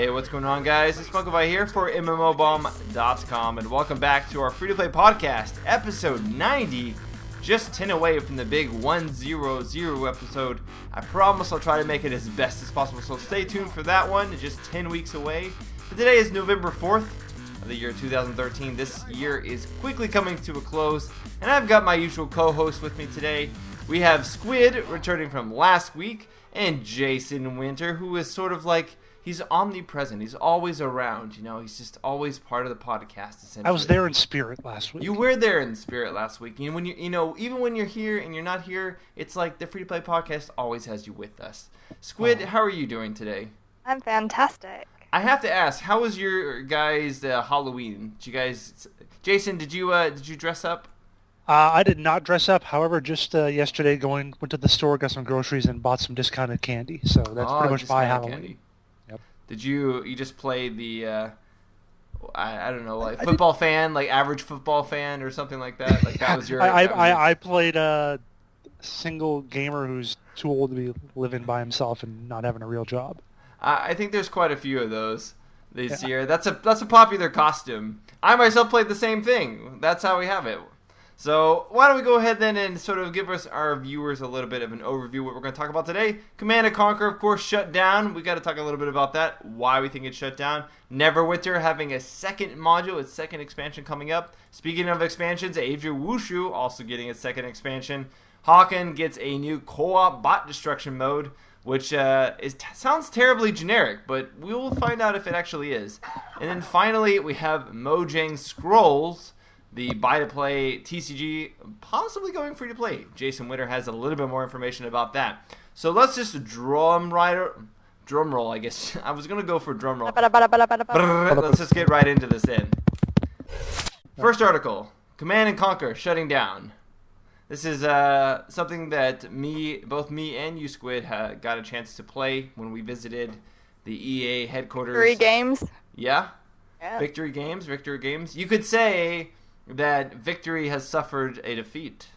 Hey, what's going on, guys? It's Monkey here for MMOBomb.com, and welcome back to our free-to-play podcast, episode 90, just 10 away from the big 100 episode. I promise I'll try to make it as best as possible, so stay tuned for that one, just 10 weeks away. But today is November 4th of the year 2013. This year is quickly coming to a close, and I've got my usual co-host with me today. We have Squid, returning from last week, and Jason Winter, who is sort of like, he's omnipresent. He's always around, you know. He's just always part of the podcast, essentially. I was there in spirit last week. You were there in spirit last week. You know, even when you're here and you're not here, it's like the Free to Play podcast always has you with us. Squid, how are you doing today? I'm fantastic. I have to ask, how was your guys' Halloween? Did you guys, Jason? Did you dress up? I did not dress up. However, just yesterday, went to the store, got some groceries, and bought some discounted candy. So that's pretty much my Halloween. Candy. Yep. Did you just play the I don't know, like football fan, like average football fan or something like that? Like that was your. I played a single gamer who's too old to be living by himself and not having a real job. I think there's quite a few of those this year. That's a popular costume. I myself played the same thing. That's how we have it. So why don't we go ahead then and sort of give our viewers a little bit of an overview of what we're going to talk about today. Command & Conquer, of course, shut down. We got to talk a little bit about that, why we think it shut down. Neverwinter having a second module, its second expansion coming up. Speaking of expansions, Age of Wushu also getting its second expansion. Hawken gets a new co-op bot destruction mode, which sounds terribly generic, but we will find out if it actually is. And then finally, we have Mojang Scrolls, the buy-to-play TCG, possibly going free-to-play. Jason Winter has a little bit more information about that. So let's just drum roll, I guess. I was going to go for drum roll. Let's just get right into this then. First article, Command & Conquer shutting down. This is something that both me and you, Squid, got a chance to play when we visited the EA headquarters. Victory Games. Yeah. Victory Games. You could say that Victory has suffered a defeat.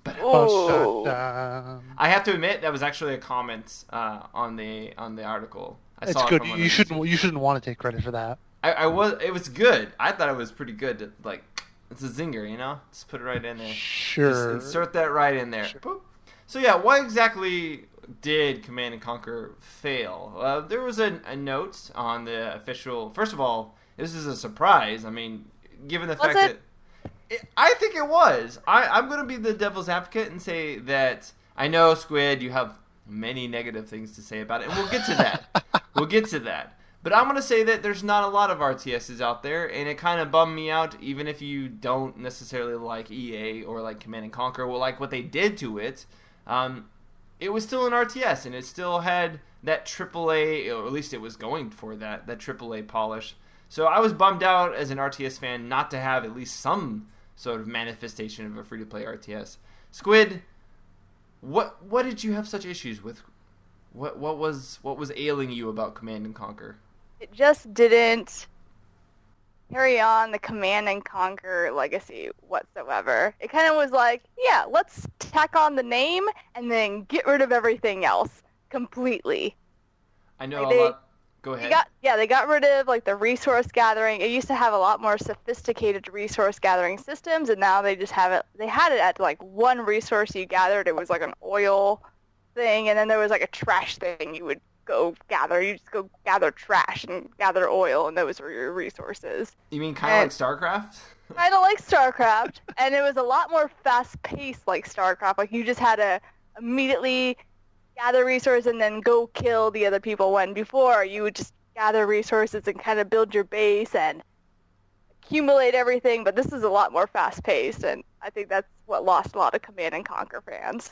I have to admit that was actually a comment on the article. It's good. You shouldn't want to take credit for that. It was good. I thought it was pretty good. Like, it's a zinger, you know. Just put it right in there. Sure. Just insert that right in there. Sure. So yeah, why exactly did Command & Conquer fail? There was a note on the official. First of all, this is a surprise. I mean, given the fact that. I think it was. I'm going to be the devil's advocate and say that I know, Squid, you have many negative things to say about it, and we'll get to that. But I'm going to say that there's not a lot of RTSs out there, and it kind of bummed me out, even if you don't necessarily like EA or like Command & Conquer, or like what they did to it. It was still an RTS, and it still had that AAA, or at least it was going for that AAA polish. So I was bummed out as an RTS fan not to have at least some sort of manifestation of a free-to-play RTS. Squid, what did you have such issues with? What was ailing you about Command & Conquer? It just didn't carry on the Command & Conquer legacy whatsoever. It kind of was like, yeah, let's tack on the name and then get rid of everything else completely. I know a lot. Go ahead. They got rid of like the resource gathering. It used to have a lot more sophisticated resource gathering systems, and now they just have it. They had it at like one resource you gathered. It was like an oil thing, and then there was like a trash thing you would go gather. You just go gather trash and gather oil, and those were your resources. You mean kind of like StarCraft? Kind of like StarCraft, and it was a lot more fast-paced like StarCraft. Like you just had to immediately gather resources and then go kill the other people, when before you would just gather resources and kind of build your base and accumulate everything, but this is a lot more fast-paced, and I think that's what lost a lot of Command & Conquer fans.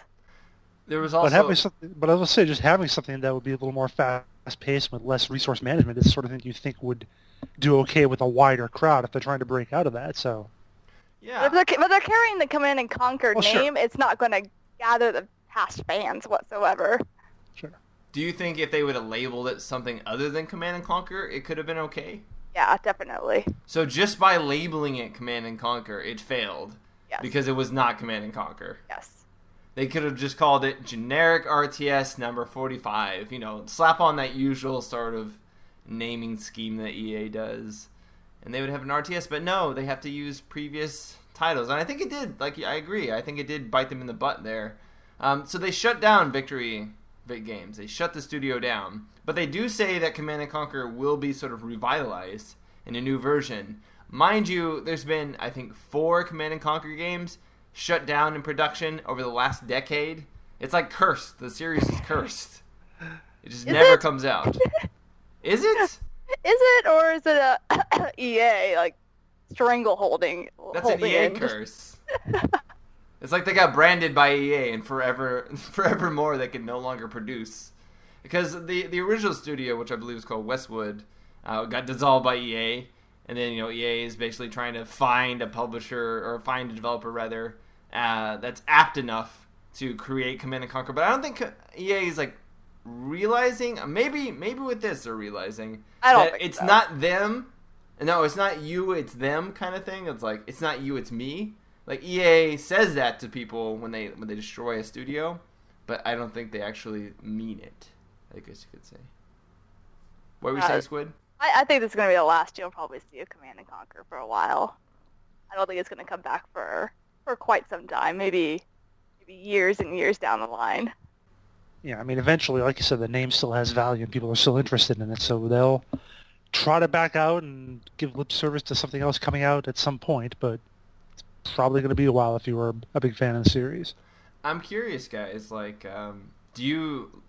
There was also... But I would say just having something that would be a little more fast-paced with less resource management is the sort of thing you think would do okay with a wider crowd if they're trying to break out of that, so... Yeah. But they're carrying the Command & Conquer name. Sure. It's not going to gather the past fans whatsoever. Sure. Do you think if they would have labeled it something other than Command & Conquer, it could have been okay? Yeah, definitely. So just by labeling it Command & Conquer, it failed? Yes. Because it was not Command & Conquer? Yes. They could have just called it generic RTS number 45. You know, slap on that usual sort of naming scheme that EA does, and they would have an RTS. But no, they have to use previous titles, and I think it did. Like, I agree. I think it did bite them in the butt there. So they shut down Victory Games. They shut the studio down, but they do say that Command and Conquer will be sort of revitalized in a new version. Mind you, there's been, I think, 4 Command and Conquer games shut down in production over the last decade. It's like cursed. The series is cursed. It just never comes out. Is it? Is it, or is it a EA, like, strangle holding? That's an EA curse. It's like they got branded by EA, and forevermore they can no longer produce. Because the original studio, which I believe is called Westwood, got dissolved by EA. And then, EA is basically trying to find a publisher, or find a developer, rather, that's apt enough to create Command & Conquer. But I don't think EA is, like, realizing, maybe with this they're realizing that it's not them. No, it's not you, it's them kind of thing. It's like, it's not you, it's me. Like, EA says that to people when they destroy a studio, but I don't think they actually mean it, I guess you could say. What were you saying, Squid? I think this is going to be the last you'll probably see of Command & Conquer for a while. I don't think it's going to come back for quite some time, maybe years and years down the line. Yeah, I mean, eventually, like you said, the name still has value and people are still interested in it, so they'll try to back out and give lip service to something else coming out at some point, but it's probably going to be a while if you were a big fan of the series. I'm curious, guys, like, do you...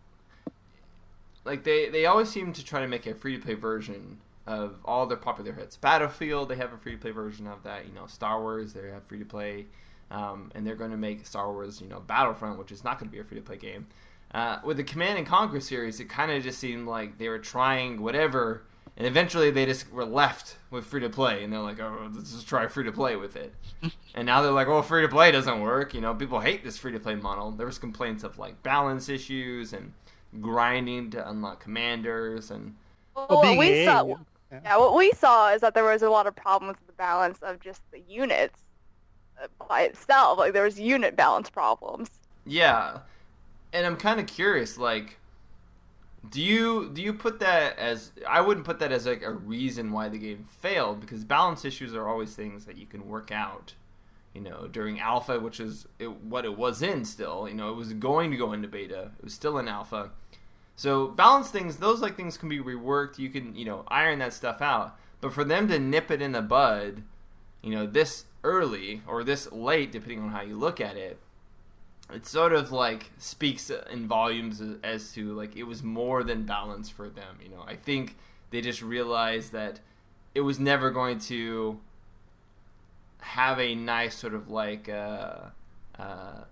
Like, they always seem to try to make a free-to-play version of all their popular hits. Battlefield, they have a free-to-play version of that. Star Wars, they have free-to-play. And they're going to make Star Wars, Battlefront, which is not going to be a free-to-play game. With the Command & Conquer series, it kind of just seemed like they were trying whatever, and eventually they just were left with free-to-play. And they're like, oh, let's just try free-to-play with it. And now they're like, well, free-to-play doesn't work. People hate this free-to-play model. There was complaints of, like, balance issues and grinding to unlock commanders and what we saw is that there was a lot of problems with the balance of just the units by itself. Like, there was unit balance problems. Yeah, and I'm kind of curious, like, do you put that as... I wouldn't put that as, like, a reason why the game failed, because balance issues are always things that you can work out. During alpha, which is what it was in still. It was going to go into beta. It was still in alpha. So balance things, those like things can be reworked. You can, iron that stuff out. But for them to nip it in the bud, this early or this late, depending on how you look at it, it sort of like speaks in volumes as to like it was more than balance for them. I think they just realized that it was never going to have a nice sort of like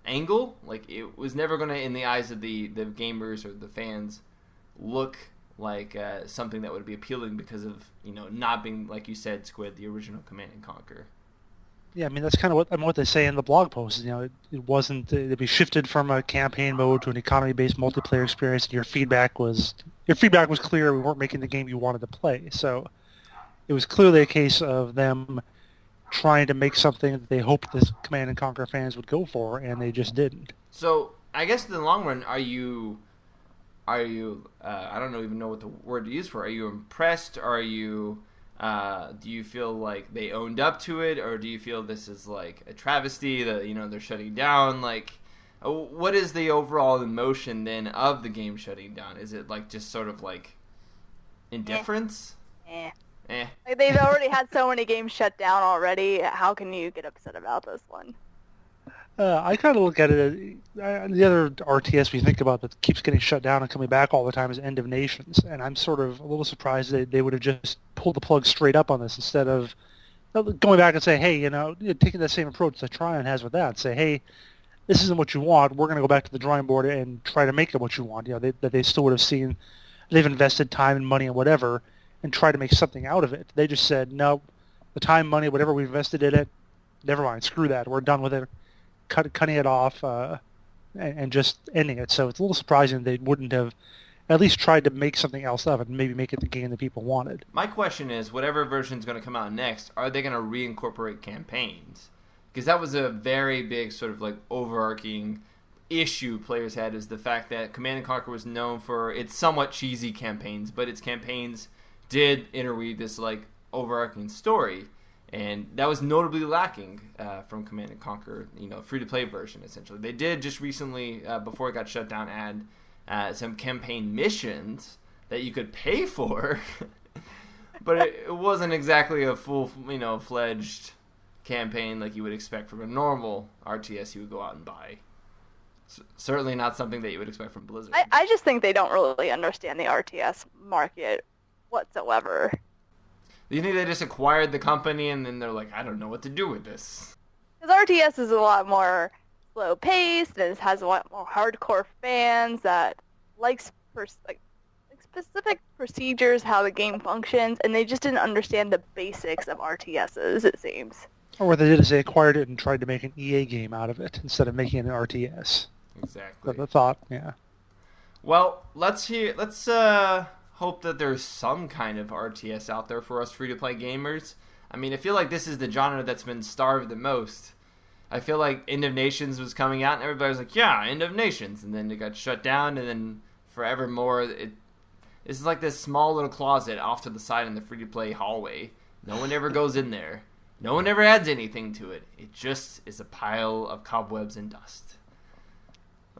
angle. Like, it was never going to, in the eyes of the gamers or the fans, look like something that would be appealing because of not being, like you said, Squid, the original Command and Conquer. Yeah, I mean, that's kind of what they say in the blog post. It wasn't, it'd be shifted from a campaign mode to an economy-based multiplayer experience, and your feedback was clear. We weren't making the game you wanted to play. So it was clearly a case of them trying to make something that they hoped the Command and Conquer fans would go for, and they just didn't. So I guess in the long run, are you I don't even know what the word to use for. Are you impressed? Are you do you feel like they owned up to it, or do you feel this is like a travesty that they're shutting down? Like, what is the overall emotion then of the game shutting down? Is it like just sort of like indifference? Like, they've already had so many games shut down already. How can you get upset about this one? I kind of look at it as the other RTS we think about that keeps getting shut down and coming back all the time is End of Nations, and I'm sort of a little surprised that they would have just pulled the plug straight up on this instead of going back and say, hey, taking that same approach that Tryon has with that, say, hey, this isn't what you want. We're going to go back to the drawing board and try to make it what you want. That they still would have seen they've invested time and money and whatever, and try to make something out of it. They just said, no, the time, money, whatever we invested in it, never mind, screw that. We're done with it. Cutting it off and just ending it. So it's a little surprising they wouldn't have at least tried to make something else of it and maybe make it the game that people wanted. My question is, whatever version is going to come out next, are they going to reincorporate campaigns? Because that was a very big sort of like overarching issue players had, is the fact that Command & Conquer was known for its somewhat cheesy campaigns, but its campaigns did interweave this like overarching story, and that was notably lacking from Command and Conquer, free-to-play version. Essentially, they did just recently, before it got shut down, add some campaign missions that you could pay for, but it wasn't exactly a full, fledged campaign like you would expect from a normal RTS you would go out and buy. Certainly not something that you would expect from Blizzard. I just think they don't really understand the RTS market whatsoever. You think they just acquired the company and then they're like, I don't know what to do with this? Because RTS is a lot more slow-paced, and it has a lot more hardcore fans that like specific procedures, how the game functions, and they just didn't understand the basics of RTSs, it seems. Or what they did is they acquired it and tried to make an EA game out of it instead of making an RTS. Exactly. The thought, yeah. Well, let's hope that there's some kind of RTS out there for us free-to-play gamers. I mean, I feel like this is the genre that's been starved the most. I feel like End of Nations was coming out and everybody was like, yeah, End of Nations. And then it got shut down, and then forevermore, it's like this small little closet off to the side in the free-to-play hallway. No one ever goes in there. No one ever adds anything to it. It just is a pile of cobwebs and dust.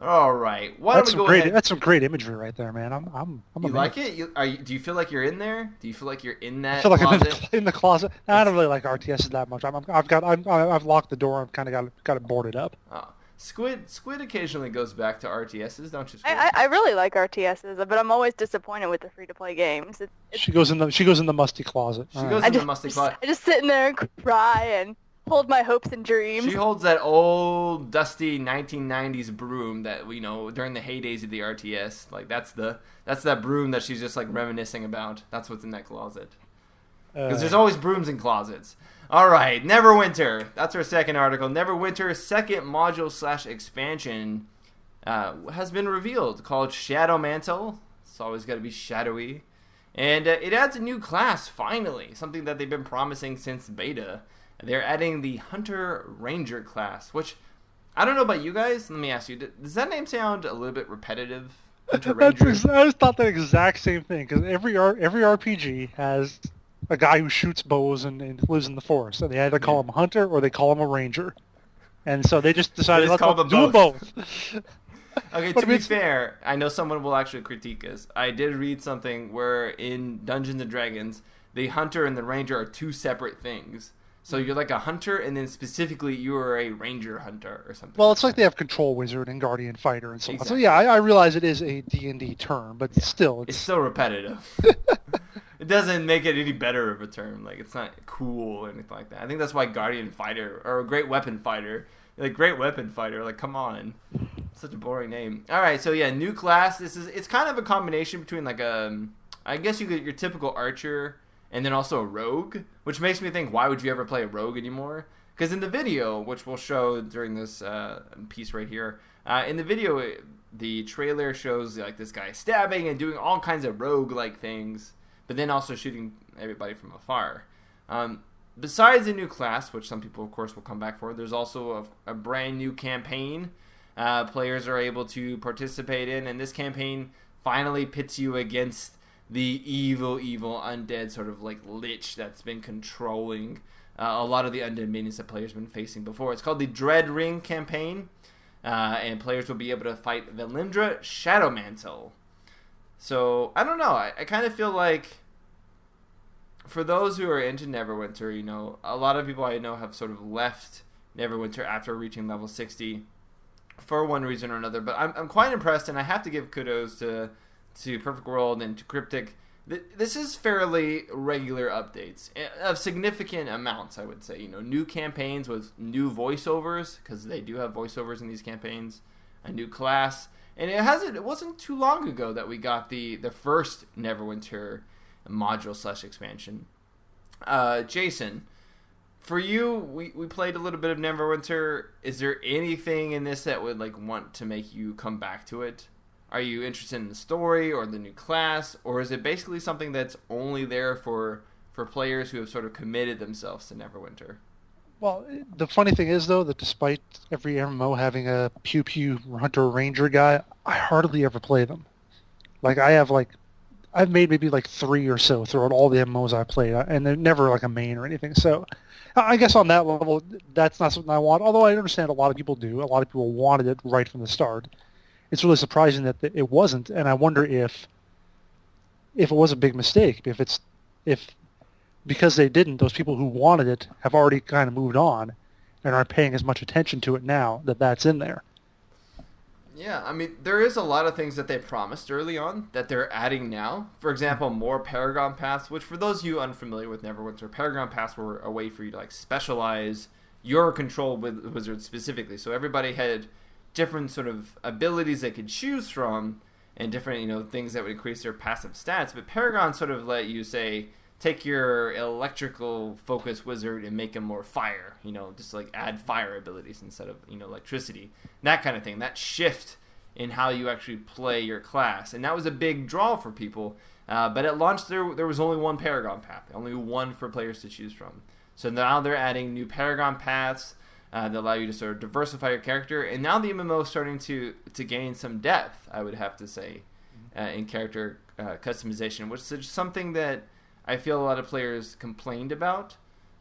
All right. That's some great imagery right there, man. I'm You like it? Do you feel like you're in there? Do you feel like you're in that? I feel like closet? I'm in the closet. I don't really like RTSs that much. I've locked the door. I've kind of got it boarded up. Oh. Squid occasionally goes back to RTSs, don't you? Squid? I really like RTSs, but I'm always disappointed with the free-to-play games. She goes in the musty closet. She goes in the musty closet. I just sit in there and cry and hold my hopes and dreams. She holds that old, dusty 1990s broom that we know during the heydays of the RTS. Like that's that broom that she's just like reminiscing about. That's what's in that closet. Because there's always brooms in closets. All right, Neverwinter. That's our second article. Neverwinter's second module/expansion has been revealed, called Shadow Mantle. It's always got to be shadowy. And it adds a new class, finally. Something that they've been promising since beta. They're adding the Hunter Ranger class, which, I don't know about you guys. Let me ask you, does that name sound a little bit repetitive? Hunter Ranger? I just thought the exact same thing, because every RPG has a guy who shoots bows and lives in the forest. And they either call him a hunter or they call him a ranger. And so they just decided, let's do them both. Okay, to be fair, I know someone will actually critique us. I did read something where in Dungeons & Dragons, the hunter and the ranger are two separate things. So you're like a hunter, and then specifically you are a ranger hunter or something. Well, it's like they have control wizard and guardian fighter and so on. So yeah, I realize it is a D&D term, but still. It's still repetitive. It doesn't make it any better of a term. Like, it's not cool or anything like that. I think that's why guardian fighter, or great weapon fighter. Like, great weapon fighter, like, come on. Such a boring name. All right, so yeah, new class. It's kind of a combination between like I guess your typical archer and then also a rogue, which makes me think, why would you ever play a rogue anymore? Because in the video, which we'll show during this piece right here, in the video, the trailer shows like this guy stabbing and doing all kinds of rogue-like things, but then also shooting everybody from afar. Besides the new class, which some people, of course, will come back for, there's also a brand new campaign players are able to participate in, and this campaign finally pits you against the evil undead sort of like lich that's been controlling a lot of the undead minions that players have been facing before. It's called the Dread Ring campaign, and players will be able to fight Velindra Shadowmantle. So, I don't know, I kind of feel like for those who are into Neverwinter, a lot of people I know have sort of left Neverwinter after reaching level 60 for one reason or another, but I'm quite impressed, and I have to give kudos to Perfect World and to Cryptic. This is fairly regular updates of significant amounts, I would say. New campaigns with new voiceovers, because they do have voiceovers in these campaigns, a new class, and it wasn't too long ago that we got the first Neverwinter module/expansion. Jason, for you, we played a little bit of Neverwinter. Is there anything in this that would want to make you come back to it? Are you interested in the story or the new class, or is it basically something that's only there for players who have sort of committed themselves to Neverwinter? Well, the funny thing is, though, that despite every MMO having a pew hunter ranger guy, I hardly ever play them. I have I've made maybe like 3 or so throughout all the MMOs I played, and they're never like a main or anything. So I guess on that level, that's not something I want. Although I understand a lot of people do. A lot of people wanted it right from the start. It's really surprising that it wasn't, and I wonder if it was a big mistake. If because they didn't, those people who wanted it have already kind of moved on and aren't paying as much attention to it now that's in there. Yeah, I mean, there is a lot of things that they promised early on that they're adding now. For example, more Paragon Paths, which for those of you unfamiliar with Neverwinter, Paragon Paths were a way for you to like specialize your control with wizards specifically. So everybody had different sort of abilities they could choose from and different, things that would increase their passive stats. But Paragon sort of let you say, take your electrical focus wizard and make him more fire, just like add fire abilities instead of, electricity, that kind of thing. That shift in how you actually play your class. And that was a big draw for people. But at launch, there was only one Paragon path, only one for players to choose from. So now they're adding new Paragon paths that allow you to sort of diversify your character. And now the MMO is starting to gain some depth, I would have to say, in character customization, which is something that I feel a lot of players complained about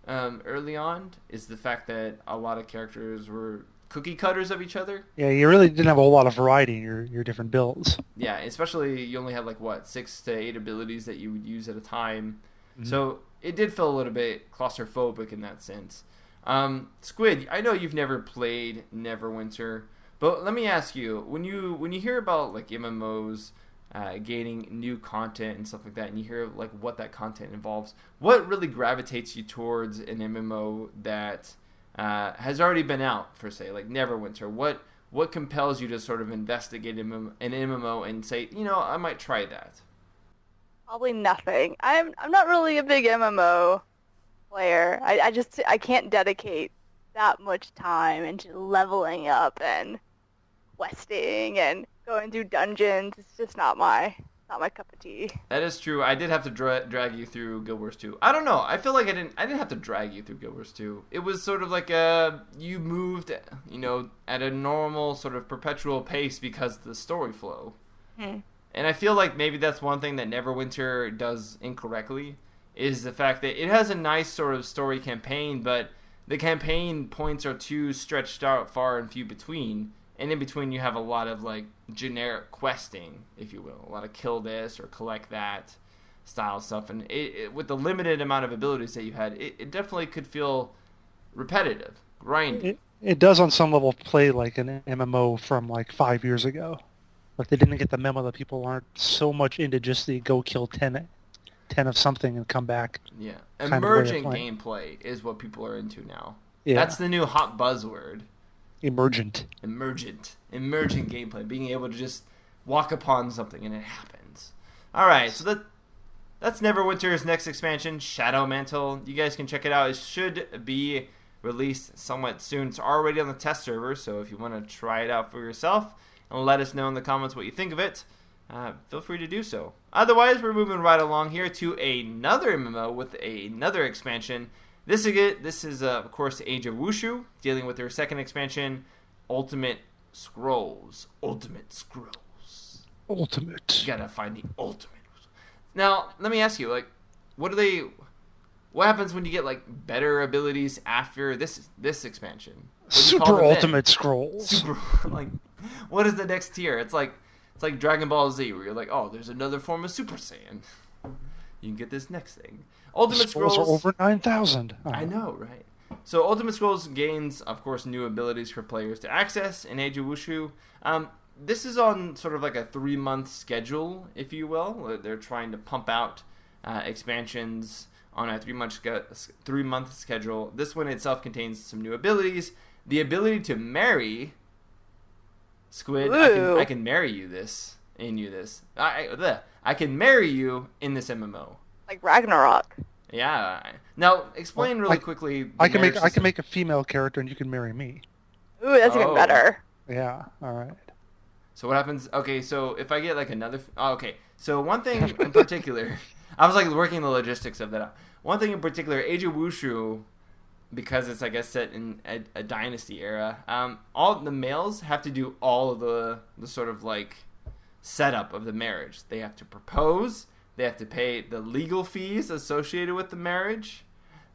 early on, is the fact that a lot of characters were cookie cutters of each other. Yeah, you really didn't have a whole lot of variety in your different builds. Yeah, especially you only had 6 to 8 abilities that you would use at a time. Mm-hmm. So it did feel a little bit claustrophobic in that sense. Squid, I know you've never played Neverwinter, but let me ask you, when you hear about MMOs gaining new content and stuff like that, and you hear what that content involves, what really gravitates you towards an MMO that has already been out, for say like Neverwinter? What compels you to sort of investigate an MMO and say, I might try that? Probably nothing. I'm not really a big MMO player. I can't dedicate that much time into leveling up and questing and going through dungeons. It's just not my cup of tea. That is true. I did have to drag you through Guild Wars 2. I don't know. I feel like I didn't have to drag you through Guild Wars 2. It was sort of like you moved, at a normal sort of perpetual pace because of the story flow. And I feel like maybe that's one thing that Neverwinter does incorrectly, is the fact that it has a nice sort of story campaign, but the campaign points are too stretched out far and few between. And in between, you have a lot of generic questing, if you will, a lot of kill this or collect that style stuff. And with the limited amount of abilities that you had, it definitely could feel repetitive, grindy. It does on some level play like an MMO from 5 years ago. They didn't get the memo that people aren't so much into just the go kill 10 of something and come back. Yeah, emergent gameplay is what people are into now. Yeah. That's the new hot buzzword. Emergent gameplay, being able to just walk upon something and it happens. All right, so that's Neverwinter's next expansion, Shadow Mantle. You guys can check it out. It should be released somewhat soon. It's already on the test server, so if you want to try it out for yourself and let us know in the comments what you think of it, feel free to do so. Otherwise, we're moving right along here to another MMO with another expansion. This is of course, Age of Wushu, dealing with their second expansion, Ultimate Scrolls. Ultimate. You gotta find the ultimate. Now, let me ask you, what happens when you get better abilities after this expansion? Super Ultimate Scrolls. Super, what is the next tier? It's like Dragon Ball Z, where you're oh, there's another form of Super Saiyan. You can get this next thing. Ultimate Scrolls are over 9,000. I know, right? So Ultimate Scrolls gains, of course, new abilities for players to access in Age of Wushu. This is on sort of a 3-month schedule, if you will. They're trying to pump out expansions on a 3-month schedule. This one itself contains some new abilities. The ability to marry Squid. I can marry you this. I can marry you in this MMO. Like Ragnarok. Yeah. Now, explain really quickly. I can make a female character and you can marry me. Ooh, that's even better. Yeah. All right. So what happens? Okay, so if I get another. Oh, okay. So one thing in particular, I was working the logistics of that out. One thing in particular, Age of Wushu, because it's set in a dynasty era. All the males have to do all of the sort of setup of the marriage. They have to propose. They have to pay the legal fees associated with the marriage.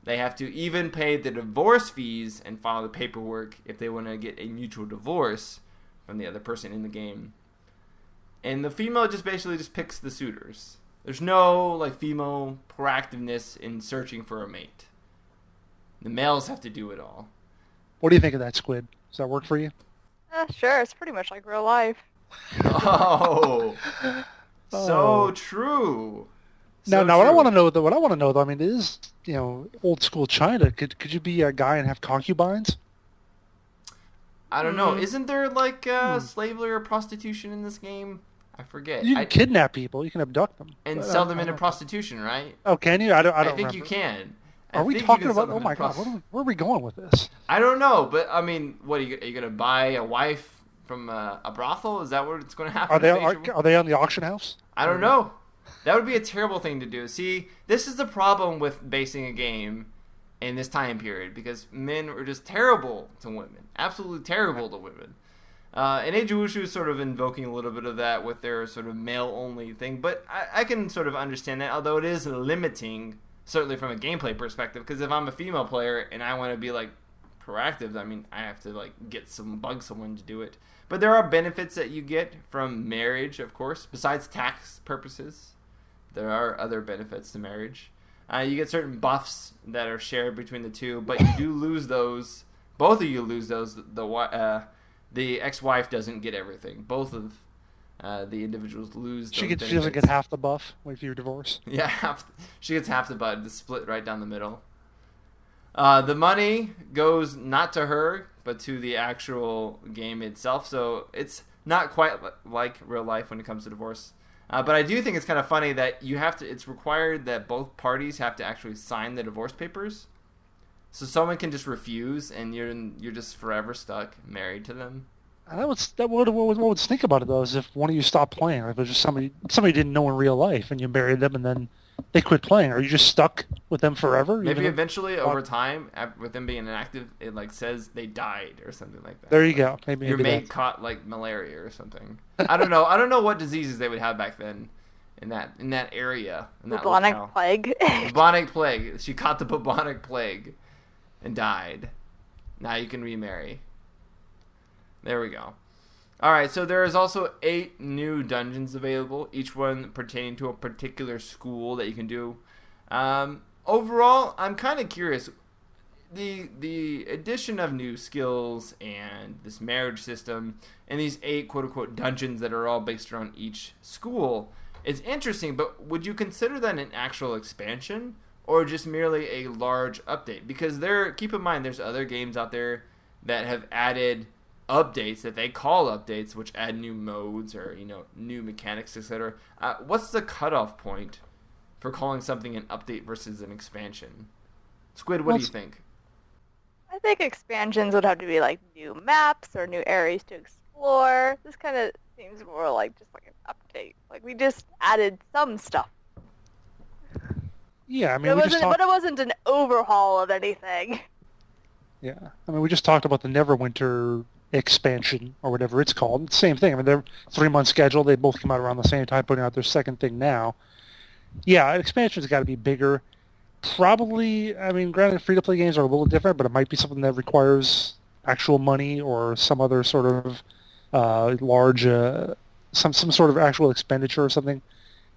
They have to even pay the divorce fees and file the paperwork if they want to get a mutual divorce from the other person in the game. And the female just basically just picks the suitors. There's no like female proactiveness in searching for a mate. The males have to do it all. What do you think of that, Squid? Does that work for you? Sure, it's pretty much like real life. Oh, so true. Now, what I want to know though, I mean, it is, old school China. Could you be a guy and have concubines? I don't know. Isn't there like slavery or prostitution in this game? I forget. You can kidnap people. You can abduct them and sell them into prostitution, right? Oh, can you? I don't think remember. you can. Are we talking about? Oh my God! Where are we going with this? I don't know, but I mean, what are you gonna buy a wife from a brothel? Is that what it's going to happen? Are they on the auction house? I don't know. That would be a terrible thing to do. See, this is the problem with basing a game in this time period, because men are just terrible to women, absolutely terrible to women. And Age of Wushu is sort of invoking a little bit of that with their sort of male-only thing, but I can sort of understand that, although it is limiting, certainly from a gameplay perspective, because if I'm a female player and I want to be, like, proactive, I mean, I have to, like, bug someone to do it. But there are benefits that you get from marriage, of course, besides tax purposes. There are other benefits to marriage. You get certain buffs that are shared between the two, but you do lose those. Both of you lose those. The ex-wife doesn't get everything. Both of the individuals lose those benefits. She doesn't get half the buff if you're divorced. Yeah, she gets half the buff. It's split right down the middle. The money goes not to her, but to the actual game itself. So it's not quite like real life when it comes to divorce. But I do think it's kind of funny that it's required that both parties have to actually sign the divorce papers. So someone can just refuse, and you're just forever stuck married to them. What would stink about it though is if one of you stopped playing, like it was just somebody you didn't know in real life, and you married them, and then they quit playing. Are you just stuck with them forever? Maybe eventually, over time, with them being inactive, it like says they died or something like that. There you go. Maybe your mate caught like malaria or something. I don't know. I don't know what diseases they would have back then in that area. Bubonic plague. Bubonic plague. She caught the bubonic plague and died. Now you can remarry. There we go. Alright, so there is also 8 new dungeons available, each one pertaining to a particular school that you can do. Overall, I'm kind of curious. The addition of new skills and this marriage system and these 8 quote-unquote dungeons that are all based around each school is interesting, but would you consider that an actual expansion or just merely a large update? Because keep in mind, there's other games out there that have added updates that they call updates, which add new modes or new mechanics, etc. What's the cutoff point for calling something an update versus an expansion? Squid, what do you think? I think expansions would have to be like new maps or new areas to explore. This kind of seems more like just like an update. Like we just added some stuff. Yeah, I mean, but it wasn't an overhaul of anything. Yeah, I mean, we just talked about the Neverwinter expansion or whatever it's called. Same thing. I mean, they're 3-month schedule. They both come out around the same time, putting out their second thing now. Yeah, expansion's got to be bigger. Probably, I mean, granted, free-to-play games are a little different, but it might be something that requires actual money or some other sort of large, some sort of actual expenditure or something.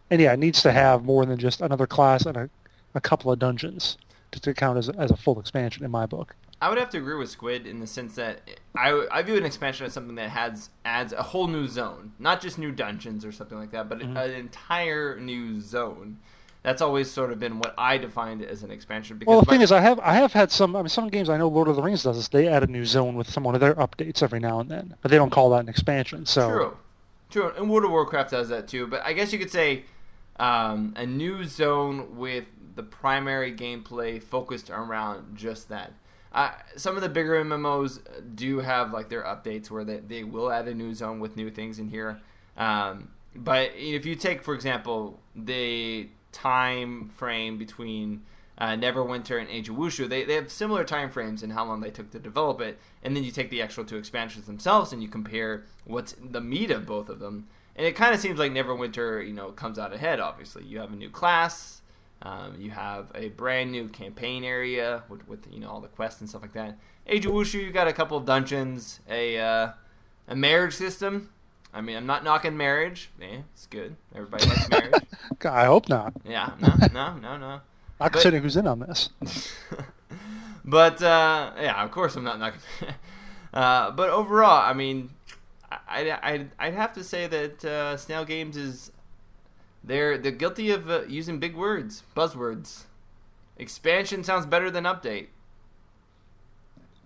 And yeah, it needs to have more than just another class and a couple of dungeons to count as a full expansion in my book. I would have to agree with Squid in the sense that I view an expansion as something that adds a whole new zone, not just new dungeons or something like that, but an entire new zone. That's always sort of been what I defined as an expansion. Because the thing is, I have had some games. I know Lord of the Rings does this. They add a new zone with one of their updates every now and then, but they don't call that an expansion. So true, and World of Warcraft does that too. But I guess you could say a new zone with the primary gameplay focused around just that. Some of the bigger MMOs do have like their updates where they will add a new zone with new things in here. But if you take, for example, the time frame between Neverwinter and Age of Wushu, they have similar time frames in how long they took to develop it. And then you take the actual 2 expansions themselves and you compare what's the meat of both of them. And it kind of seems like Neverwinter, comes out ahead, obviously. You have a new class. You have a brand new campaign area with all the quests and stuff like that. Age of Wushu, you got a couple of dungeons, a marriage system. I mean, I'm not knocking marriage. It's good. Everybody likes marriage. I hope not. Yeah, no. Not considering who's in on this. But, of course I'm not knocking. But overall, I mean, I'd have to say that Snail Games they're guilty of using big words, buzzwords. Expansion sounds better than update.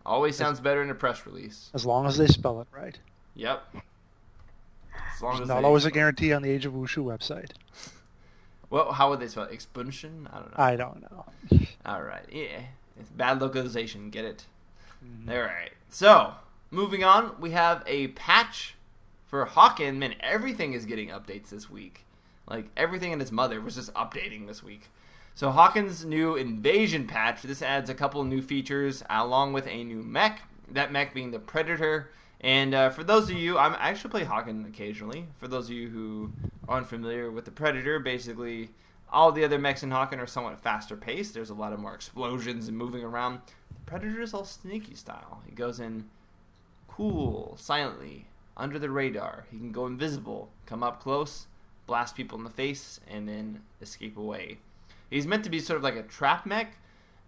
Always sounds better in a press release. As long as they spell it right. Yep. There's not always a guarantee on the Age of Wushu website. Well, how would they spell it? Expansion? I don't know. All right. Yeah. It's bad localization. Get it? Mm-hmm. All right. So, moving on, we have a patch for Hawken. Man, everything is getting updates this week. Like, everything and its mother was just updating this week. So, Hawken's new invasion patch, this adds a couple new features along with a new mech. That mech being the Predator. And for those of you, I actually play Hawken occasionally. For those of you who are unfamiliar with the Predator, basically all the other mechs in Hawken are somewhat faster paced. There's a lot of more explosions and moving around. The Predator is all sneaky style. He goes in cool, silently, under the radar. He can go invisible, come up close, blast people in the face, and then escape away. He's meant to be sort of like a trap mech.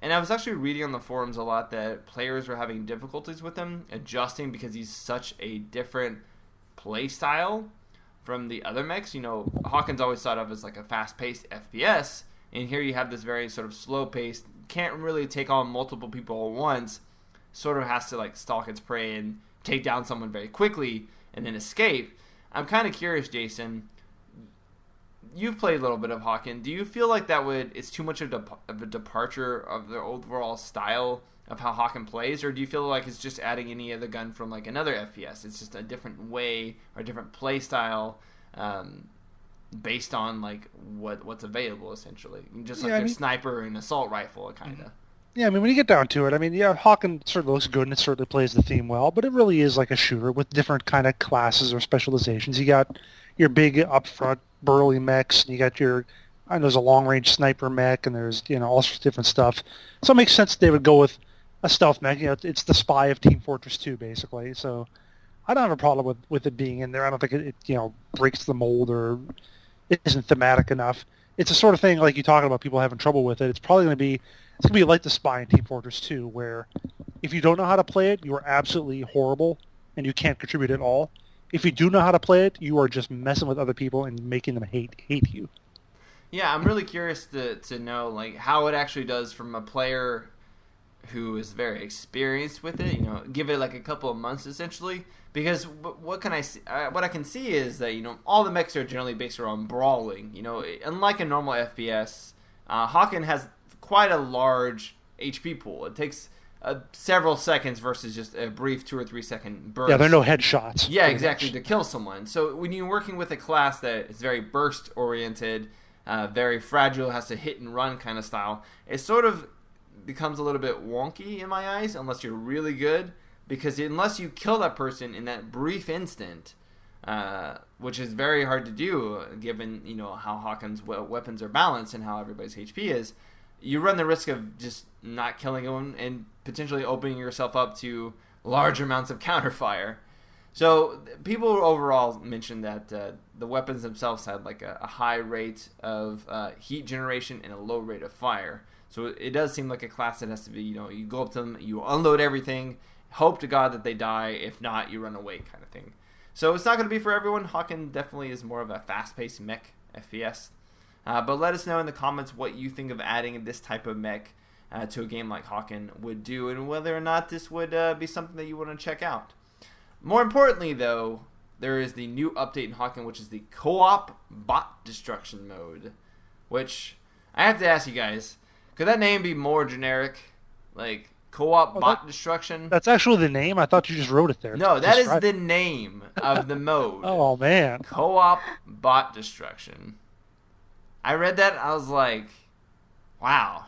And I was actually reading on the forums a lot that players were having difficulties with him adjusting because he's such a different play style from the other mechs. Hawken's always thought of as like a fast-paced FPS, and here you have this very sort of slow-paced, can't really take on multiple people at once, sort of has to like stalk its prey and take down someone very quickly and then escape. I'm kind of curious, Jason. You've played a little bit of Hawken. Do you feel like it's too much of a departure of the overall style of how Hawken plays, or do you feel like it's just adding any other gun from like another FPS? It's just a different way or a different play style based on like what's available essentially, just like their sniper and assault rifle kind of. Yeah, I mean, when you get down to it, I mean, yeah, Hawken certainly looks good and it certainly plays the theme well, but it really is like a shooter with different kind of classes or specializations. You got your big upfront burly mechs, and you got there's a long-range sniper mech, and there's, all sorts of different stuff. So it makes sense they would go with a stealth mech. It's the spy of Team Fortress 2, basically. So I don't have a problem with it being in there. I don't think it breaks the mold or it isn't thematic enough. It's the sort of thing, like you talking about people having trouble with it. It's probably going to be like the spy in Team Fortress 2, where if you don't know how to play it, you are absolutely horrible, and you can't contribute at all. If you do know how to play it, you are just messing with other people and making them hate you. Yeah, I'm really curious to know like how it actually does from a player who is very experienced with it. Give it like a couple of months essentially. Because what I can see is that all the mechs are generally based around brawling. Unlike a normal FPS, Hawken has quite a large HP pool. It takes several seconds versus just a brief 2 or 3 second burst. Yeah, there are no headshots. Yeah, exactly, to kill someone. So when you're working with a class that is very burst oriented, very fragile, has to hit and run kind of style, it sort of becomes a little bit wonky in my eyes unless you're really good, because unless you kill that person in that brief instant, which is very hard to do given how Hawken's weapons are balanced and how everybody's HP is, you run the risk of just not killing them and potentially opening yourself up to large amounts of counterfire. So people overall mentioned that the weapons themselves had like a high rate of heat generation and a low rate of fire. So it does seem like a class that has to be, you go up to them, you unload everything, hope to God that they die. If not, you run away kind of thing. So it's not going to be for everyone. Hawken definitely is more of a fast-paced mech FPS. But let us know in the comments what you think of adding this type of mech to a game like Hawken would do, and whether or not this would be something that you want to check out. More importantly, though, there is the new update in Hawken, which is the co-op bot destruction mode, which I have to ask you guys, could that name be more generic? Like co-op bot destruction? That's actually the name? I thought you just wrote it there. No, that is the name of the mode. Oh, man. Co-op bot destruction. I read that, I was like, wow.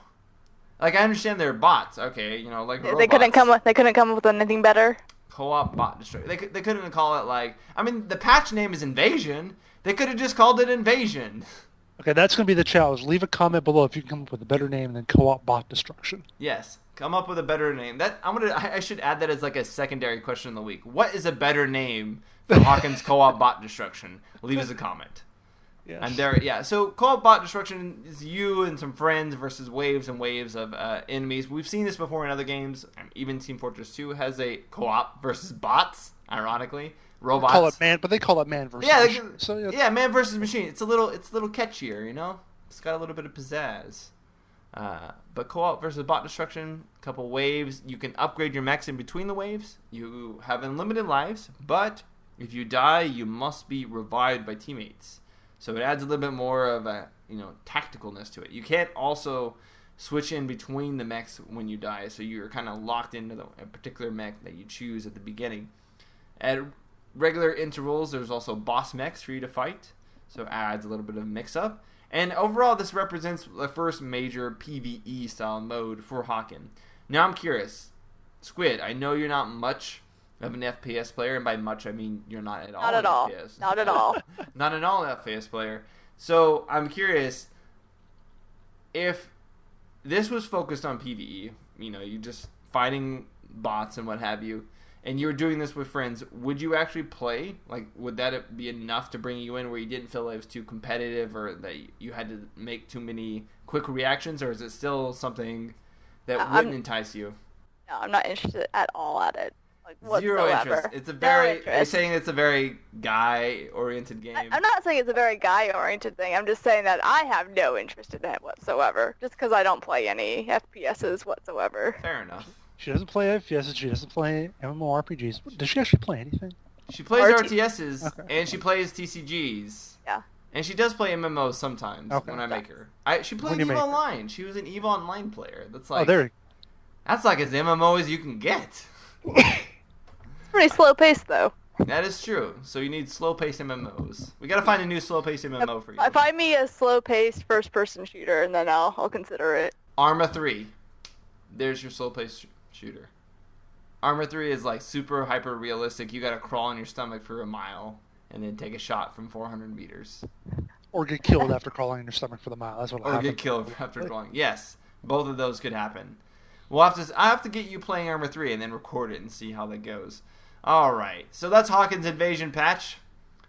Like, I understand they're bots, okay, like they couldn't come up with anything better. Co-op bot destruction. They couldn't call it like... I mean, the patch name is Invasion. They could have just called it Invasion. Okay, that's going to be the challenge. Leave a comment below if you can come up with a better name than co-op bot destruction. Yes, come up with a better name. I should add that as like a secondary question of the week. What is a better name for Hawken's co-op bot destruction? Leave us a comment. Yes. And there, so co-op bot destruction is you and some friends versus waves and waves of enemies. We've seen this before in other games. Even Team Fortress 2 has a co-op versus bots. Ironically, robots. But they call it man versus machine. So, man versus machine. It's a little catchier, you know. It's got a little bit of pizzazz. But co-op versus bot destruction, a couple waves. You can upgrade your mechs in between the waves. You have unlimited lives, but if you die, you must be revived by teammates. So it adds a little bit more of a tacticalness to it. You can't also switch in between the mechs when you die, so you're kind of locked into a particular mech that you choose at the beginning. At regular intervals, there's also boss mechs for you to fight, so it adds a little bit of mix-up. And overall, this represents the first major PvE style mode for Hawken. Now I'm curious, Squid, I know you're not much of an FPS player, and by much I mean you're not at all. Not at all. FPS. Not at all. Not at all an FPS player. So I'm curious if this was focused on PvE. You just fighting bots and what have you, and you were doing this with friends. Would you actually play? Like, would that be enough to bring you in, where you didn't feel like it was too competitive, or that you had to make too many quick reactions, or is it still something that wouldn't entice you? No, I'm not interested at all at it. Like, Zero whatsoever. interest. You're saying it's a very guy-oriented game. I'm not saying it's a very guy-oriented thing. I'm just saying that I have no interest in it whatsoever, just because I don't play any FPSs whatsoever. Fair enough. She doesn't play FPSs. She doesn't play MMORPGs. Does she actually play anything? She plays RTSs, okay. and she plays TCGs. Yeah. And she does play MMOs sometimes when I make her. She played EVE Online. She was an EVE Online player. That's like that's like as MMO as you can get. It's pretty slow-paced, though. That is true. So you need slow-paced MMOs. We gotta find a new slow-paced MMO for you. Find me a slow-paced first-person shooter, and then I'll consider it. Arma 3. There's your slow-paced shooter. Arma 3 is like super hyper-realistic. You gotta crawl on your stomach for a mile, and then take a shot from 400 meters. Or get killed after crawling on your stomach for the mile. That's what'll happen. Or get killed after crawling. Yes, both of those could happen. I have to get you playing Arma 3 and then record it and see how that goes. Alright, so that's Hawken's Invasion patch.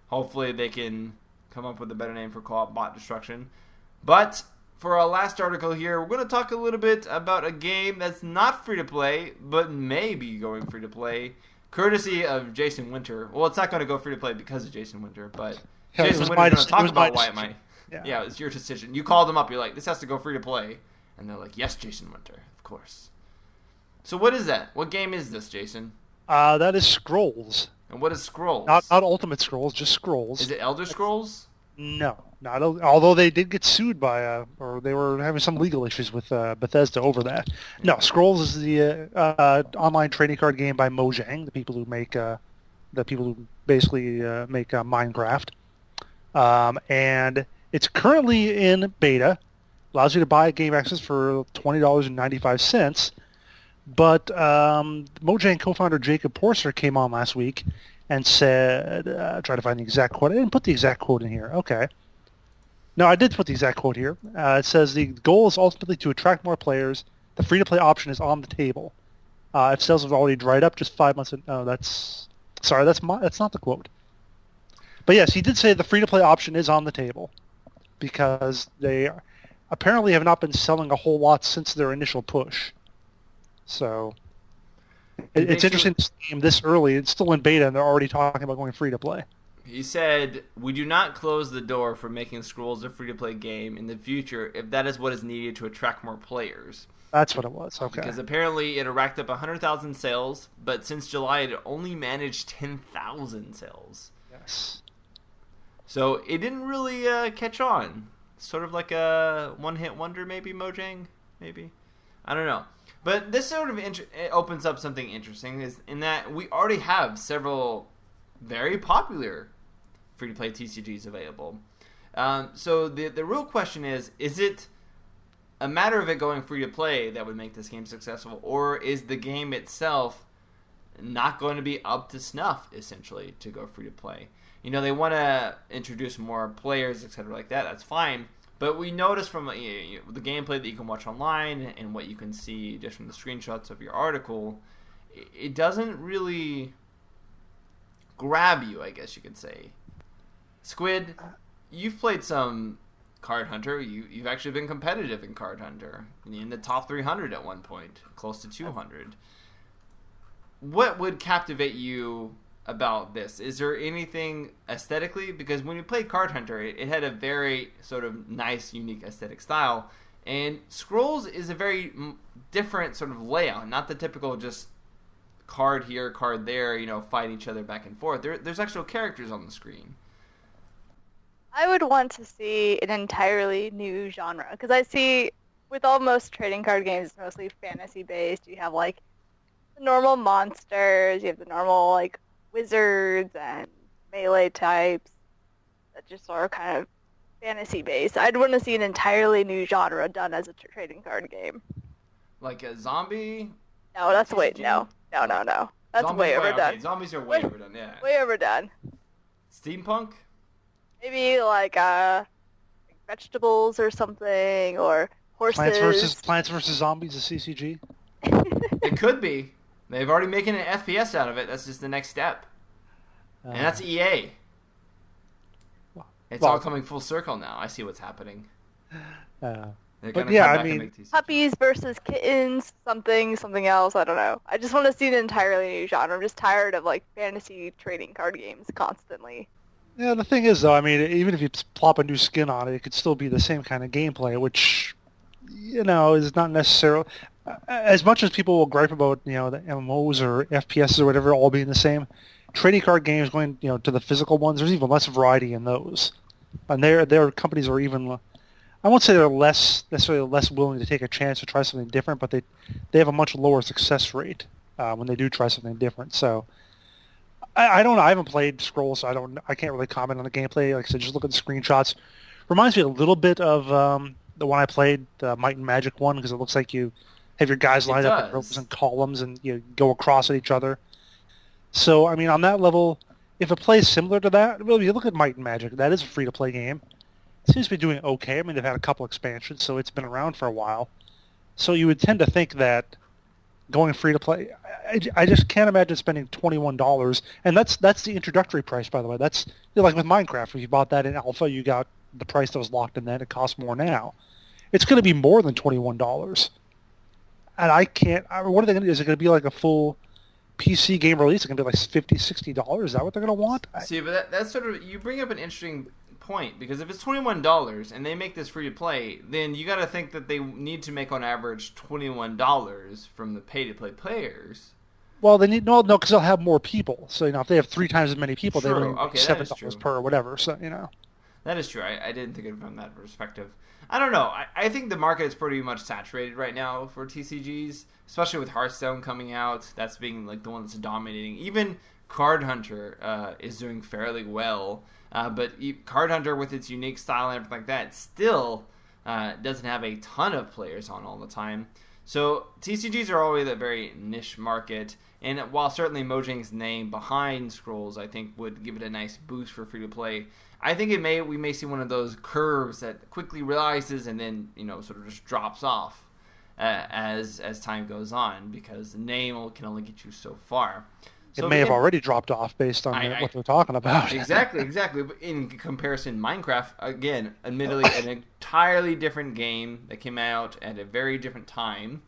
Hopefully they can come up with a better name for co-op bot destruction. But for our last article here, we're going to talk a little bit about a game that's not free-to-play, but may be going free-to-play, courtesy of Jason Winter. Well, it's not going to go free-to-play because of Jason Winter, but Jason Winter's going to talk about why it might. Yeah, it's your decision. You called them up, you're like, this has to go free-to-play. And they're like, yes, Jason Winter, of course. So what is that? What game is this, Jason? That is Scrolls. And what is Scrolls? Not Ultimate Scrolls, just Scrolls. Is it Elder Scrolls? No, not. Although they did get sued by, or they were having some legal issues with Bethesda over that. No, Scrolls is the online trading card game by Mojang, the people who basically make Minecraft, and it's currently in beta. Allows you to buy game access for $20.95. But Mojang co-founder Jacob Porser came on last week and said, try to find the exact quote. I didn't put the exact quote in here. Okay. No, I did put the exact quote here. It says the goal is ultimately to attract more players. The free-to-play option is on the table. If sales have already dried up just 5 months. That's not the quote. But yes, he did say the free-to-play option is on the table because they apparently have not been selling a whole lot since their initial push. So it's interesting to see him this early. It's still in beta, and they're already talking about going free-to-play. He said, we do not close the door for making Scrolls a free-to-play game in the future if that is what is needed to attract more players. That's what it was, okay. Because apparently it racked up 100,000 sales, but since July it only managed 10,000 sales. Yes. So it didn't really catch on. Sort of like a one-hit wonder, maybe, Mojang? Maybe? I don't know. But this sort of it opens up something interesting, is in that we already have several very popular free-to-play TCGs available. So the real question is it a matter of it going free-to-play that would make this game successful, or is the game itself not going to be up to snuff, essentially, to go free to play. You know, they want to introduce more players, etc. like that. That's fine. But we notice from the gameplay that you can watch online and what you can see just from the screenshots of your article, it doesn't really grab you, I guess you could say. Squid, you've played some Card Hunter. You've actually been competitive in Card Hunter, in the top 300 at one point, close to 200. What would captivate you about this? Is there anything aesthetically? Because when you played Card Hunter, it had a very sort of nice, unique aesthetic style. And Scrolls is a very different sort of layout, not the typical just card here, card there, fight each other back and forth. There's actual characters on the screen. I would want to see an entirely new genre, because I see with almost trading card games, it's mostly fantasy-based. You have, like, the normal monsters, you have the normal, like, wizards and melee types that just are kind of fantasy-based. I'd want to see an entirely new genre done as a trading card game. Like a zombie? No, that's way, no. That's zombies way overdone. Okay, zombies are way overdone, yeah. Way overdone. Steampunk? Maybe like vegetables or something, or horses. Plants versus Zombies, a CCG. It could be. They've already making an FPS out of it. That's just the next step. And that's EA. It's all coming full circle now. I see what's happening. But yeah, I mean, puppies versus kittens, something else. I don't know. I just want to see an entirely new genre. I'm just tired of like fantasy trading card games constantly. Yeah, the thing is, though, I mean, even if you plop a new skin on it, it could still be the same kind of gameplay, which, is not necessarily... As much as people will gripe about, the MMOs or FPSs or whatever all being the same, trading card games going, to the physical ones, there's even less variety in those. And their companies are even... I won't say they're necessarily less willing to take a chance to try something different, but they have a much lower success rate when they do try something different, so... I don't know. I haven't played Scrolls, so I can't really comment on the gameplay. Like I said, just look at the screenshots. Reminds me a little bit of the one I played, the Might and Magic one, because it looks like you have your guys lined up in rows and columns, and you go across at each other. So, I mean, on that level, if it plays similar to that, really, you look at Might and Magic. That is a free-to-play game. It seems to be doing okay. I mean, they've had a couple expansions, so it's been around for a while. So you would tend to think that going free-to-play... I just can't imagine spending $21, and that's the introductory price, by the way. That's like with Minecraft. If you bought that in alpha, you got the price that was locked in then. It costs more now. It's going to be more than $21, and I can't. What are they going to do? Is it going to be like a full PC game release? It's going to be like $50, $60. Is that what they're going to want? See, but that's sort of, you bring up an interesting point, because if it's $21 and they make this free to play, then you got to think that they need to make on average $21 from the pay to play players. Well, they need because they'll have more people. So if they have 3 times as many people, True. they would Okay, $7 per or whatever. So that is true. I didn't think of it from that perspective. I don't know. I think the market is pretty much saturated right now for TCGs, especially with Hearthstone coming out. That's being like the one that's dominating. Even Card Hunter is doing fairly well. But Card Hunter, with its unique style and everything like that, still doesn't have a ton of players on all the time. So TCGs are always a very niche market, and while certainly Mojang's name behind Scrolls, I think, would give it a nice boost for free-to-play, I think we may see one of those curves that quickly rises and then sort of just drops off as time goes on, because the name can only get you so far. It may have already dropped off based on what they're talking about. Exactly. But in comparison, Minecraft, again, admittedly an entirely different game that came out at a very different time.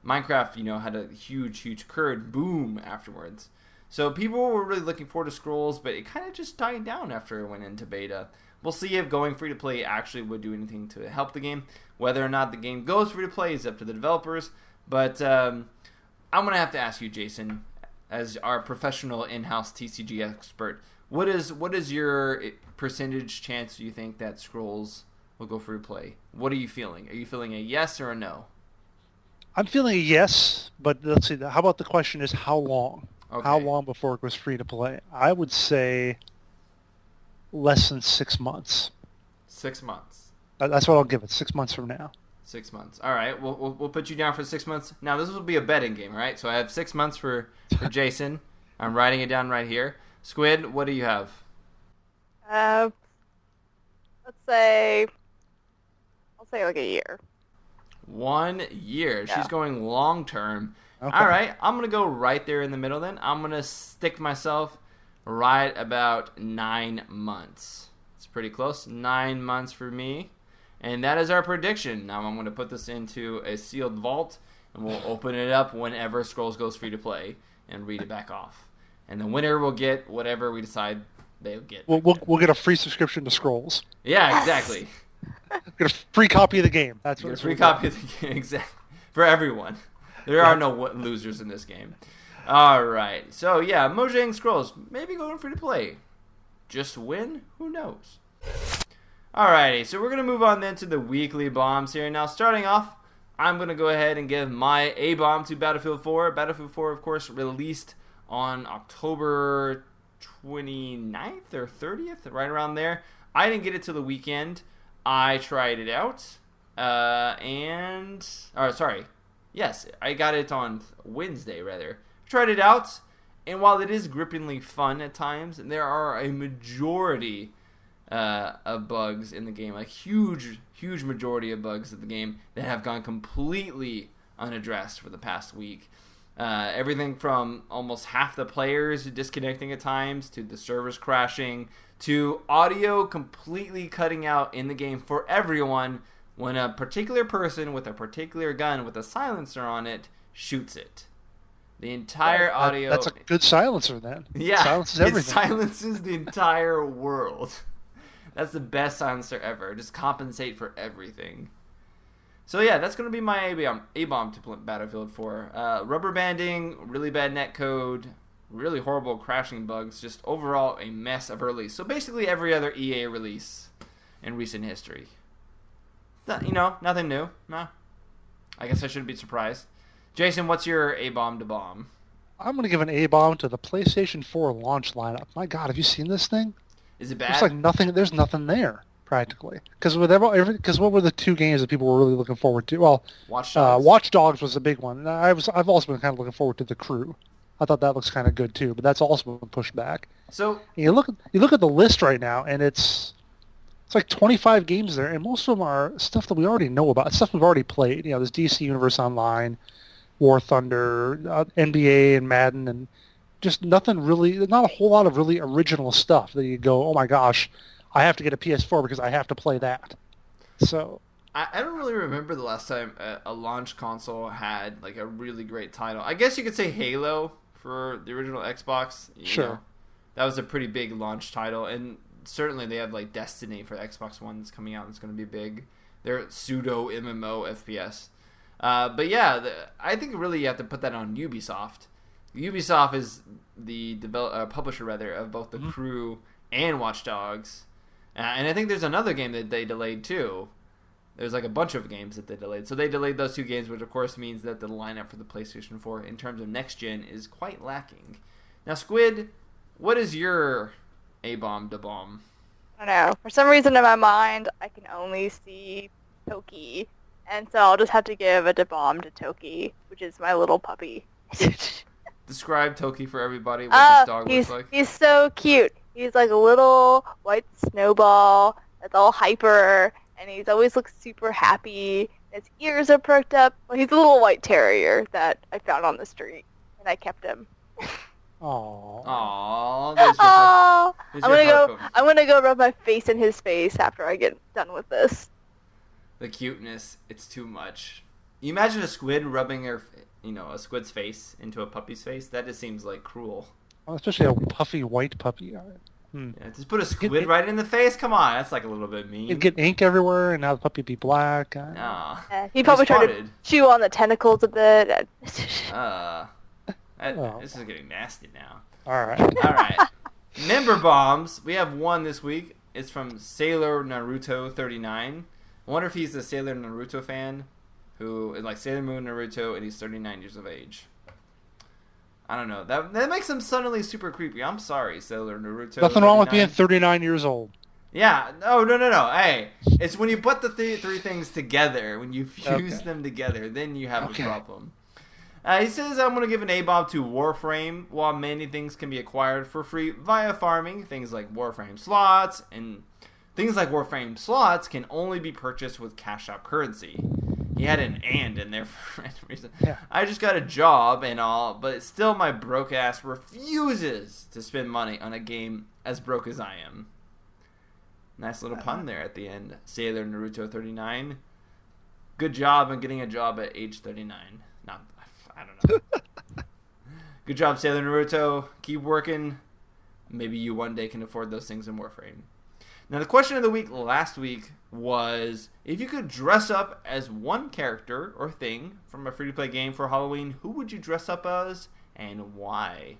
Minecraft, had a huge current boom afterwards. So people were really looking forward to Scrolls, but it kind of just died down after it went into beta. We'll see if going free-to-play actually would do anything to help the game. Whether or not the game goes free-to-play is up to the developers. But I'm going to have to ask you, Jason, as our professional in-house TCG expert, what is your percentage chance do you think that Scrolls will go free to play? What are you feeling? Are you feeling a yes or a no? I'm feeling a yes, but let's see. How about the question is how long? Okay. How long before it goes free to play? I would say less than 6 months. 6 months. That's what I'll give it. 6 months from now. 6 months. All right, we'll put you down for 6 months. Now this will be a betting game, right? So I have 6 months for Jason. I'm writing it down right here. Squid, what do you have? Let's say, I'll say like a year. 1 year. Yeah. She's going long term. Okay. All right, I'm gonna go right there in the middle. Then I'm gonna stick myself right about 9 months. It's pretty close. 9 months for me. And that is our prediction. Now I'm going to put this into a sealed vault, and we'll open it up whenever Scrolls goes free to play and read it back off. And the winner will get whatever we decide they'll get. We'll get a free subscription to Scrolls. Yeah, exactly. Get a free copy of the game. That's what Get a free copy of the game, exactly. For everyone. There are no losers in this game. All right. So, yeah, Mojang Scrolls, maybe going free to play. Just win? Who knows? Alrighty, so we're going to move on then to the weekly bombs here. Now, starting off, I'm going to go ahead and give my A-bomb to Battlefield 4. Battlefield 4, of course, released on October 29th or 30th, right around there. I didn't get it till the weekend. I tried it out, Yes, I got it on Wednesday, rather. Tried it out, and while it is grippingly fun at times, there are a majority of bugs in the game, a huge majority of bugs in the game that have gone completely unaddressed for the past week. Everything from almost half the players disconnecting at times, to the servers crashing, to audio completely cutting out in the game for everyone when a particular person with a particular gun with a silencer on it shoots it. The entire audio... That's a good silencer, then. Yeah, silences everything. It silences the entire world. That's the best silencer ever. Just compensate for everything. So yeah, that's going to be my A-bomb to Battlefield 4. Rubber banding, really bad netcode, really horrible crashing bugs, just overall a mess of a release. So basically every other EA release in recent history. Nothing new. No. I guess I shouldn't be surprised. Jason, what's your A-bomb to bomb? I'm going to give an A-bomb to the PlayStation 4 launch lineup. My God, have you seen this thing? Is it bad? It's like nothing. There's nothing there practically. Because what were the two games that people were really looking forward to? Well, Watch Dogs. Watch Dogs was a big one. And I've also been kind of looking forward to The Crew. I thought that looks kind of good too, but that's also been pushed back. So you look at the list right now, and it's like 25 games there, and most of them are stuff that we already know about, stuff we've already played. There's DC Universe Online, War Thunder, NBA and Madden, and just nothing really, not a whole lot of really original stuff that you go, oh my gosh, I have to get a PS4 because I have to play that. So I don't really remember the last time a launch console had like a really great title. I guess you could say Halo for the original Xbox. Sure. That was a pretty big launch title, and certainly they have like Destiny for Xbox One that's coming out. That's going to be big. They're pseudo MMO FPS. But yeah, I think really you have to put that on Ubisoft. Ubisoft is the publisher rather of both The Crew and Watch Dogs, and I think there's another game that they delayed too. There's like a bunch of games that they delayed. So they delayed those two games, which of course means that the lineup for the PlayStation 4 in terms of next gen is quite lacking. Now, Squid, what is your A-bomb to bomb? I don't know. For some reason in my mind, I can only see Toki. And so I'll just have to give a bomb to Toki, which is my little puppy. Describe Toki for everybody, what this dog looks like. He's so cute. He's like a little white snowball that's all hyper, and he's always looks super happy. His ears are perked up. Well, he's a little white terrier that I found on the street, and I kept him. Aww. Aww. I'm gonna go rub my face in his face after I get done with this. The cuteness, it's too much. You imagine a squid rubbing a squid's face into a puppy's face? That just seems like cruel. Oh, especially a puffy white puppy. Yeah, just put a squid right in the face? Come on, that's like a little bit mean. You'd get ink everywhere, and now the puppy would be black. He probably tried to chew on the tentacles a bit. This is getting nasty now. All right. Member bombs. We have one this week. It's from Sailor Naruto 39. I wonder if he's a Sailor Naruto fan who is like Sailor Moon Naruto, and he's 39 years of age. I don't know. That makes him suddenly super creepy. I'm sorry, Sailor Naruto. Nothing wrong with being 39 years old. Yeah. Oh, no. Hey, it's when you put the three things together, when you fuse them together, then you have a problem. He says, I'm going to give an ABOB to Warframe. While many things can be acquired for free via farming, things like Warframe slots can only be purchased with cash out currency. He had an "and" in there for any reason. Yeah. I just got a job and all, but still my broke ass refuses to spend money on a game as broke as I am. Nice little pun there at the end. Sailor Naruto 39. Good job on getting a job at age 39. No, I don't know. Good job, Sailor Naruto. Keep working. Maybe you one day can afford those things in Warframe. Now, the question of the week last week was, if you could dress up as one character or thing from a free-to-play game for Halloween, who would you dress up as and why?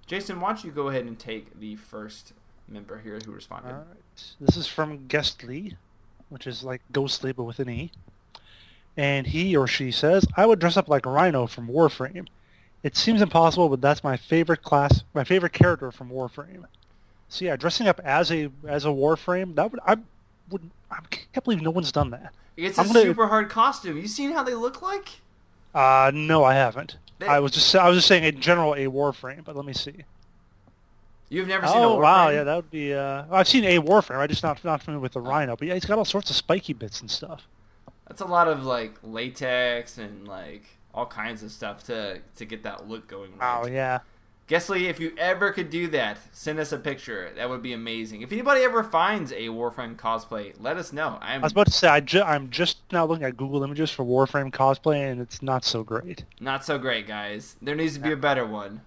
Jason, why don't you go ahead and take the first member here who responded. All right. This is from Guestly, which is like Ghostly but with an E. And he or she says, I would dress up like Rhino from Warframe. It seems impossible, but that's my favorite character from Warframe. So yeah, dressing up as a Warframe, I can't believe no one's done that. It's a super hard costume. You seen how they look like? No, I haven't. I was just saying in general a Warframe, but let me see. You've never seen a Warframe? Oh wow, yeah, that would be. I've seen a Warframe. I'm just not familiar with the Rhino, but yeah, he's got all sorts of spiky bits and stuff. That's a lot of like latex and like all kinds of stuff to get that look going. Right. Oh yeah. Guessly, if you ever could do that, send us a picture. That would be amazing. If anybody ever finds a Warframe cosplay, let us know. I was about to say, I'm just now looking at Google Images for Warframe cosplay, and it's not so great. Not so great, guys. There needs to be a better one.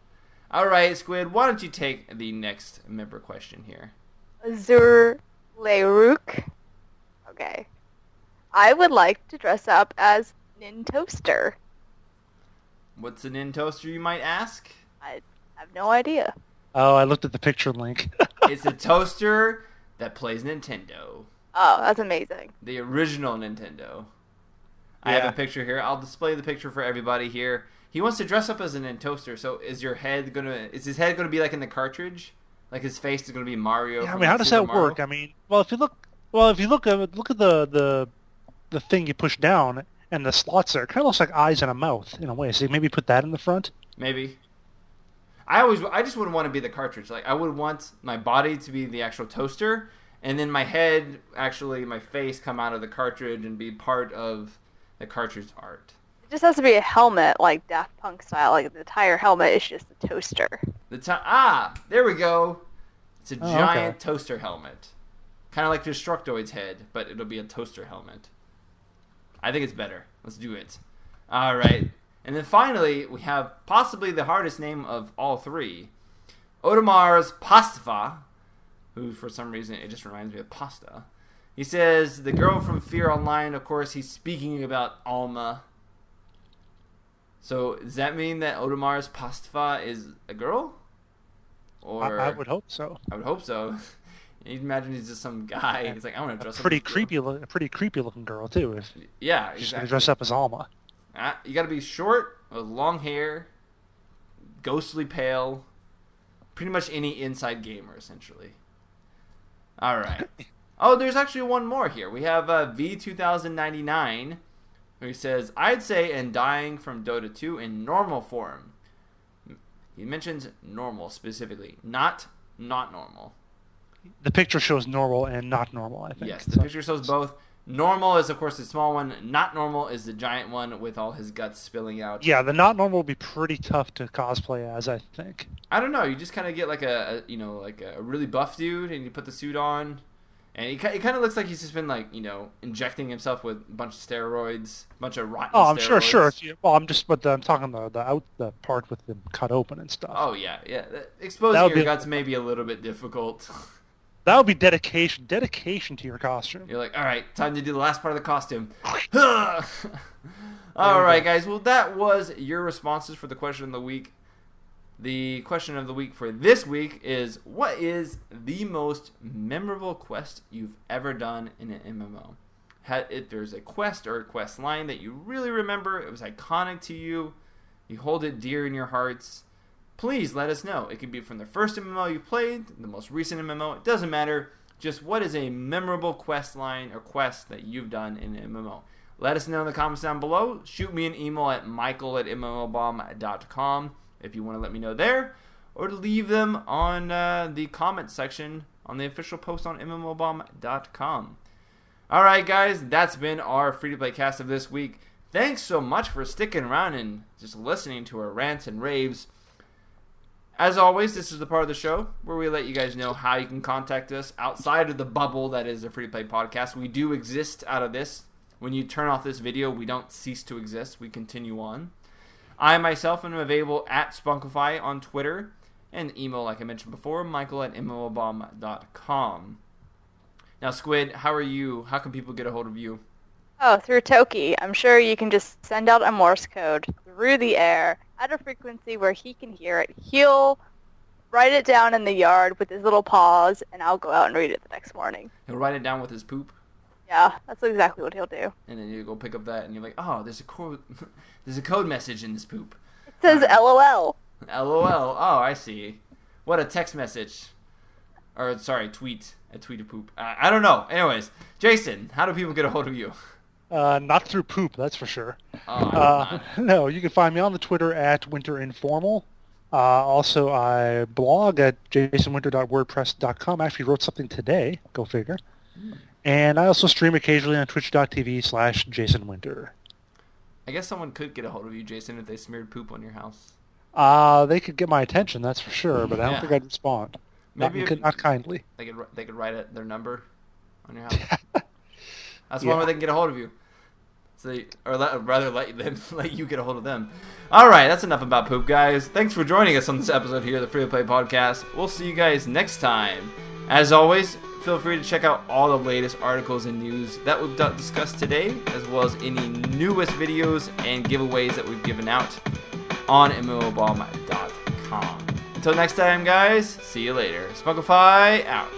All right, Squid, why don't you take the next member question here? Azur Lerouk. Okay. I would like to dress up as Nin Toaster. What's a Nin Toaster, you might ask? I have no idea. Oh, I looked at the picture link. It's a toaster that plays Nintendo. Oh, that's amazing. The original Nintendo. I have a picture here. I'll display the picture for everybody here. He wants to dress up as a Nin Toaster, so is his head gonna be like in the cartridge? Like his face is gonna be Mario? Yeah, I mean, how does that work? I mean, if you look at the thing you push down and the slots there, it kind of looks like eyes and a mouth in a way. So maybe put that in the front. Maybe. I just wouldn't want to be the cartridge. Like I would want my body to be the actual toaster, and then my head, my face, come out of the cartridge and be part of the cartridge art. It just has to be a helmet, like Daft Punk style. Like the entire helmet is just a toaster. There we go. It's a giant toaster helmet, kind of like Destructoid's head, but it'll be a toaster helmet. I think it's better. Let's do it. All right. And then finally, we have possibly the hardest name of all three. Odomar's Pastafa, who for some reason, it just reminds me of pasta. He says, the girl from Fear Online, of course, he's speaking about Alma. So, does that mean that Odomar's Pastafa is a girl? Or I would hope so. I would hope so. You imagine he's just some guy. He's like, I want to dress up. A pretty creepy looking girl too. Yeah, exactly. She's gonna dress up as Alma. You got to be short, with long hair, ghostly pale, pretty much any inside gamer essentially. All right. Oh, there's actually one more here. We have V2099, who says, I'd say Undying from Dota 2 in normal form. He mentions normal specifically, not normal. The picture shows normal and not normal, I think. Yes, the picture shows both. Normal is, of course, the small one. Not normal is the giant one with all his guts spilling out. Yeah, the not normal would be pretty tough to cosplay as, I think. I don't know. You just kind of get like a really buff dude, and you put the suit on, and he kind of looks like he's just been injecting himself with a bunch of steroids, a bunch of rotten. Oh, I'm steroids. sure. I'm talking the part with them cut open and stuff. Oh yeah. Exposing your guts may be a little bit difficult. That would be dedication to your costume. You're like, all right, time to do the last part of the costume. All right, guys. Well, that was your responses for the question of the week. The question of the week for this week is, what is the most memorable quest you've ever done in an MMO? If there's a quest or a quest line that you really remember, it was iconic to you, you hold it dear in your hearts, please let us know. It could be from the first MMO you played, the most recent MMO. It doesn't matter. Just what is a memorable quest line or quest that you've done in an MMO? Let us know in the comments down below. Shoot me an email at michael@mmobomb.com if you want to let me know there, or leave them on the comment section on the official post on mmobomb.com. Alright guys, that's been our free-to-play cast of this week. Thanks so much for sticking around and just listening to our rants and raves. As always, this is the part of the show where we let you guys know how you can contact us outside of the bubble that is a free-to-play podcast. We do exist out of this. When you turn off this video, we don't cease to exist. We continue on. I myself am available at Spunkify on Twitter, and email, like I mentioned before, michael@mmobomb.com. Now, Squid, how are you? How can people get a hold of you? Oh, through Toki. I'm sure you can just send out a Morse code through the air at a frequency where he can hear it. He'll write it down in the yard with his little paws, and I'll go out and read it the next morning. He'll write it down with his poop? Yeah, that's exactly what he'll do. And then you go pick up that, and you're like, oh, there's a code message in this poop. It says LOL. LOL. Oh, I see. What a text message. Or, sorry, tweet. A tweet of poop. I don't know. Anyways, Jason, how do people get a hold of you? Not through poop, that's for sure. Oh, No, you can find me on the Twitter at WinterInformal. Also, I blog at jasonwinter.wordpress.com. I actually wrote something today. Go figure. And I also stream occasionally on twitch.tv/JasonWinter. I guess someone could get a hold of you, Jason, if they smeared poop on your house. They could get my attention, that's for sure, but I don't think I'd respond. Maybe not kindly. They could write their number on your house. That's one way they can get a hold of you. Rather let you get a hold of them. All right, that's enough about poop, guys. Thanks for joining us on this episode here of the Free to Play Podcast. We'll see you guys next time. As always, feel free to check out all the latest articles and news that we've discussed today, as well as any newest videos and giveaways that we've given out on mmobomb.com. Until next time, guys, see you later. Spunkify out.